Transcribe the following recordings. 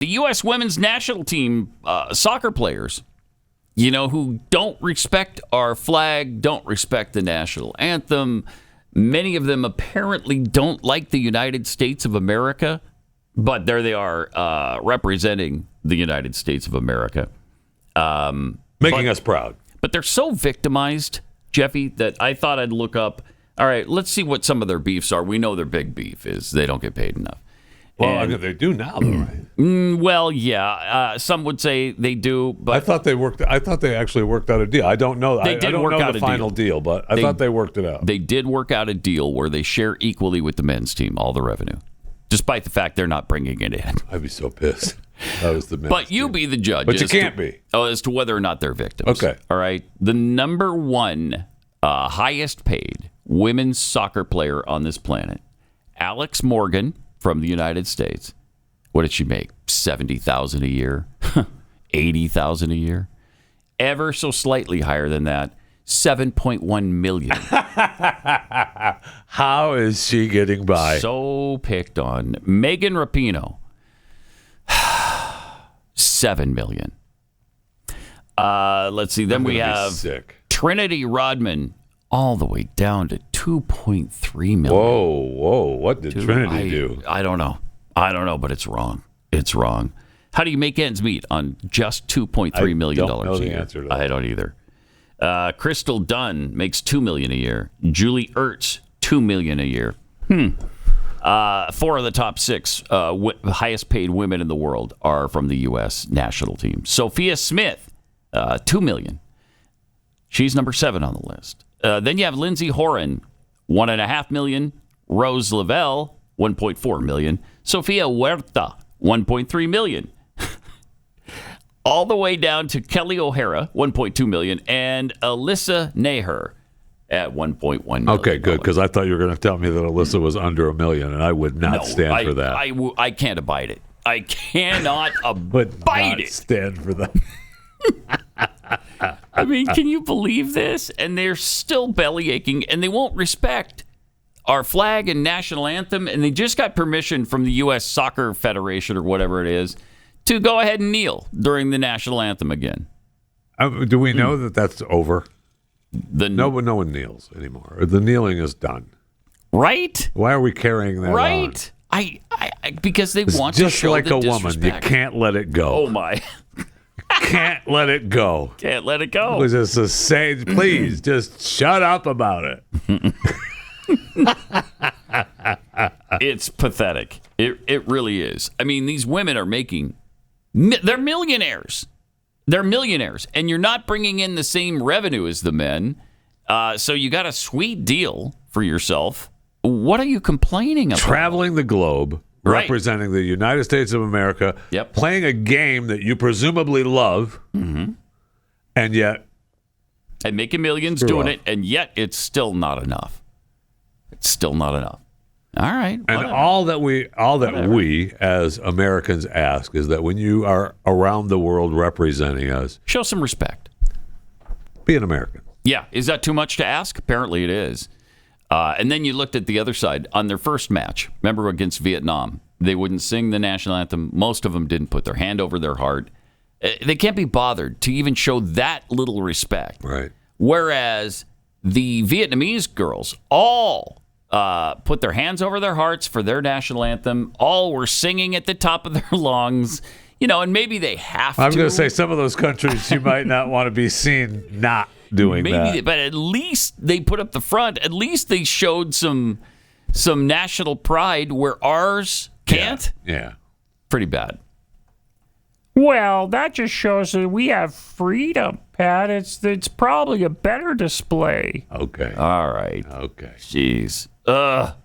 The U.S. women's national team soccer players, who don't respect our flag, don't respect the national anthem. Many of them apparently don't like the United States of America, but there they are representing the United States of America. Making us proud. But they're so victimized, Jeffy, that I thought I'd look up, all right, let's see what some of their beefs are. We know their big beef is they don't get paid enough. Well, they do now, though, right? Well, yeah. Some would say they do, but I thought they actually worked out a deal. I don't know. They did I don't work know out the a final deal, but I thought they worked it out. They did work out a deal where they share equally with the men's team all the revenue, despite the fact they're not bringing it in. I'd be so pissed. That was the men's But you team. be the judge. But you can't be. As to whether or not they're victims. Okay. All right. The number one highest paid women's soccer player on this planet, Alex Morgan from the United States. What did she make? $70,000 a year, $80,000 a year, ever so slightly higher than that. $7.1 million. How is she getting by? So picked on. Megan Rapinoe, $7 million. Let's see. Then we have Trinity Rodman, all the way down to $2.3 million. Whoa! What did Trinity do? I don't know. But it's wrong. It's wrong. How do you make ends meet on just $2.3 million? I don't know the answer to that. I don't either. Crystal Dunn makes $2 million a year. Julie Ertz, $2 million a year. Four of the top six highest paid women in the world are from the U.S. national team. Sophia Smith, $2 million. She's number 7 on the list. Then you have Lindsey Horan, $1.5 million. Rose Lavelle, $1.4 million. Sophia Huerta, $1.3 million. All the way down to Kelly O'Hara, $1.2 million, and Alyssa Naher at $1.1 million. Okay, good, because I thought you were going to tell me that Alyssa was under $1 million, and I would not stand for that. I can't abide it. I cannot would abide not it. stand for that. I mean, can you believe this? And they're still belly aching, and they won't respect our flag and national anthem, and they just got permission from the U.S. Soccer Federation or whatever it is to go ahead and kneel during the national anthem again. Do we know that that's over? No one kneels anymore. The kneeling is done. Right? Why are we carrying that right? on? I because they want just to show like the a woman. You can't let it go. Oh, my. Can't let it go. Can't let it go. Just to say, please, just shut up about it. It's pathetic. It really is. I mean, these women are making... They're millionaires. They're millionaires. And you're not bringing in the same revenue as the men. So you got a sweet deal for yourself. What are you complaining about? Traveling the globe, representing the United States of America, playing a game that you presumably love, and yet... And making millions doing it, and yet it's still not enough. It's still not enough. All right. And all that we as Americans ask is that when you are around the world representing us, show some respect. Be an American. Yeah. Is that too much to ask? Apparently it is. And then you looked at the other side on their first match. Remember against Vietnam, they wouldn't sing the national anthem. Most of them didn't put their hand over their heart. They can't be bothered to even show that little respect. Right. Whereas the Vietnamese girls all put their hands over their hearts for their national anthem. All were singing at the top of their lungs, and maybe they have to. I'm going to say some of those countries you might not want to be seen not doing that. But at least they put up the front. At least they showed some national pride where ours can't. Yeah. Pretty bad. Well, that just shows that we have freedom, Pat. It's probably a better display. Okay. All right. Okay. Jeez. Not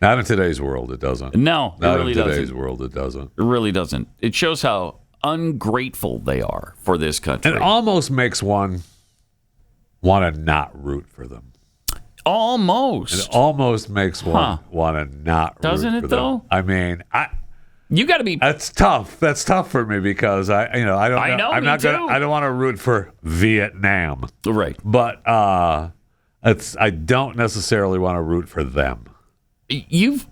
in today's world, it doesn't. No, it really doesn't. Not in today's world, it doesn't. It really doesn't. It shows how ungrateful they are for this country. And it almost makes one want to not root for them. Almost. It almost makes one want to not doesn't root for it, though? them. I mean, you got to be. That's tough. That's tough for me because I don't want to root for Vietnam. Right. But I don't necessarily want to root for them. You've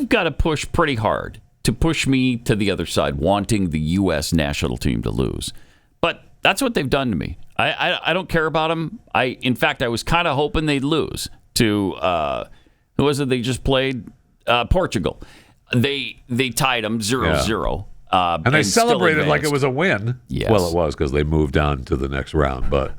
got to push pretty hard to push me to the other side, wanting the U.S. national team to lose. But that's what they've done to me. I don't care about them. In fact, I was kind of hoping they'd lose to who was it they just played? Portugal. They tied them 0-0. And they celebrated like it was a win. Yes. Well, it was because they moved on to the next round, but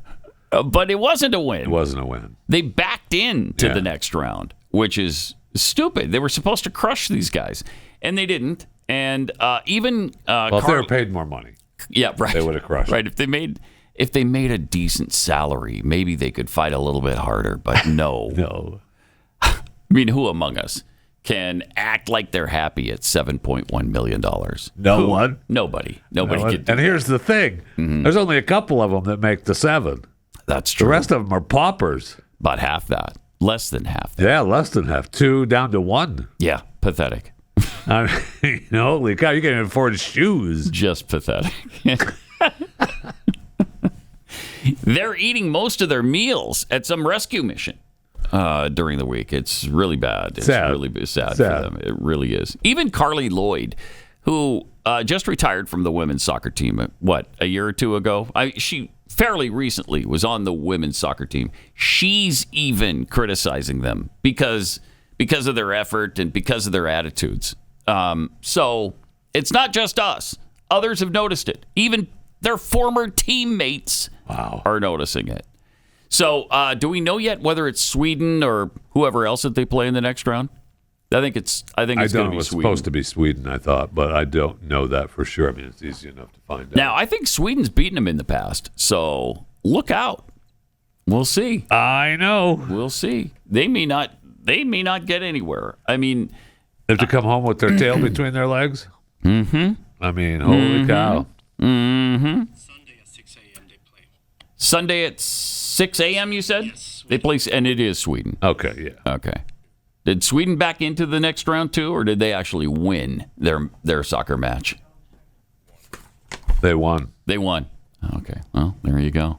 it wasn't a win. It wasn't a win. They backed in to the next round, which is stupid. They were supposed to crush these guys, and they didn't. And even if they were paid more money, right, they would have crushed. Right, if they made a decent salary, maybe they could fight a little bit harder. But no, no. I mean, who among us can act like they're happy at $7.1 million? No one. Nobody could do And here's the thing. There's only a couple of them that make the 7. That's true. The rest of them are paupers. About half that. Less than half that. Yeah, less than half. 2 down to 1. Yeah, pathetic. I mean, holy cow, you can't even afford shoes. Just pathetic. They're eating most of their meals at some rescue mission during the week. It's really bad. It's really sad for them. It really is. Even Carly Lloyd, who just retired from the women's soccer team, a year or two ago? She fairly recently was on the women's soccer team. She's even criticizing them because of their effort and because of their attitudes. So it's not just us. Others have noticed it. Even their former teammates are noticing it. So do we know yet whether it's Sweden or whoever else that they play in the next round? I think it's going to be Sweden. It was supposed to be Sweden, I thought, but I don't know that for sure. I mean, it's easy enough to find out. Now, I think Sweden's beaten them in the past, so look out. We'll see. I know. We'll see. They may not get anywhere. I mean, they have to come home with their tail between their legs. Mm-hmm. I mean, holy cow. Mm-hmm. Sunday at 6 a.m. they play. Sunday at 6 a.m. you said? Yes. They play, and it is Sweden. Okay, yeah. Okay. Did Sweden back into the next round too, or did they actually win their soccer match? They won. They won. Okay. Well, there you go.